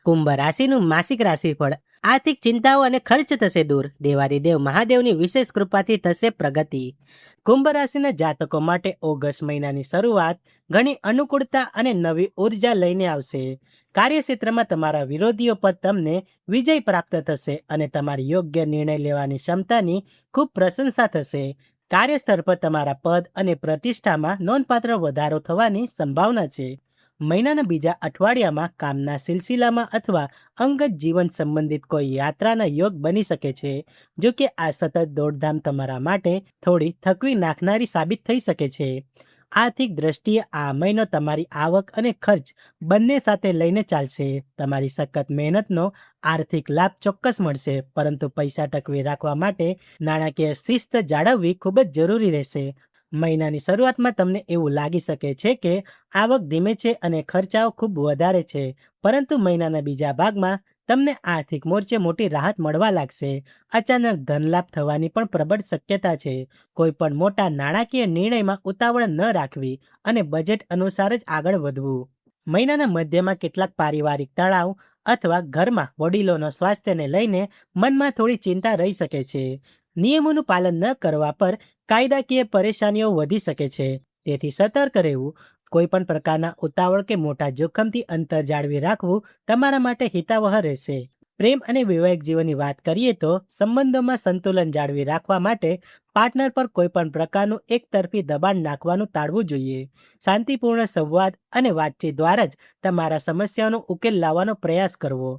કુંભ રાશિનું માસિક રાશિફળ. આર્થિક ચિંતાઓ અને ખર્ચ થશે દૂર. દેવારીદેવ મહાદેવની વિશેષ કૃપાથી થશે પ્રગતિ. કુંભ રાશિના જાતકો માટે ઓગસ્ટ મહિનાની શરૂઆત ઘણી અનુકૂળતા અને નવી ઉર્જા લઈને આવશે. કાર્યક્ષેત્રમાં તમારા વિરોધીઓ પર તમને વિજય પ્રાપ્ત થશે અને તમારી યોગ્ય નિર્ણય લેવાની ક્ષમતાની ખૂબ પ્રશંસા થશે. કાર્યસ્થળ પર તમારા પદ અને પ્રતિષ્ઠામાં નોંધપાત્ર વધારો થવાની સંભાવના છે. મહિનાના બીજા અઠવાડિયામાં કામના સિલસિલામાં અથવા અંગત જીવન સંબંધિત કોઈ યાત્રાના યોગ બની શકે છે. જો કે આ સતત દોડધામ તમારા માટે થોડી થકવી નાખનારી સાબિત થઈ શકે છે. આર્થિક દ્રષ્ટિએ આ મહિનો તમારી આવક અને ખર્ચ બંને સાથે લઈને ચાલશે. તમારી સખત મહેનતનો આર્થિક લાભ ચોક્કસ મળશે, પરંતુ પૈસા ટકવી રાખવા માટે નાણાકીય શિસ્ત જાળવવી ખૂબ જ જરૂરી રહેશે. મહિનાની શરૂઆતમાં તમને એવું લાગી શકે છે કે આવક ધીમે છે અને ખર્ચાઓ ખૂબ વધારે છે, પરંતુ મહિનાના બીજા ભાગમાં તમને આર્થિક મોરચે મોટી રાહત મળવા લાગશે. અચાનક ધનલાભ થવાની પણ પ્રબળ શક્યતા છે. કોઈ પણ મોટા નાણાકીય નિર્ણયમાં ઉતાવળ ન રાખવી અને બજેટ અનુસાર જ આગળ વધવું. મહિનાના મધ્યમાં કેટલાક પારિવારિક તણાવ અથવા ઘરમાં વડીલોનો સ્વાસ્થ્યને લઈને મનમાં થોડી ચિંતા રહી શકે છે. નિયમોનું પાલન ન કરવા પર કાયદાકીય પરેશાનીઓ વધી શકે છે, તેથી સતર્ક રહેવું. કોઈ પણ પ્રકારના ઉતાવળ કે મોટા જોખમથી અંતર જાળવી રાખવું તમારા માટે હિતાવહ રહેશે. પ્રેમ અને વૈવાહિક જીવનની વાત કરીએ તો સંબંધોમાં સંતુલન જાળવી રાખવા માટે પાર્ટનર પર કોઈ પણ પ્રકારનું એકતરફી દબાણ નાખવાનું ટાળવું જોઈએ. શાંતિપૂર્ણ સંવાદ અને વાતચીત દ્વારા જ તમારા સમસ્યાનો ઉકેલ લાવવાનો પ્રયાસ કરવો.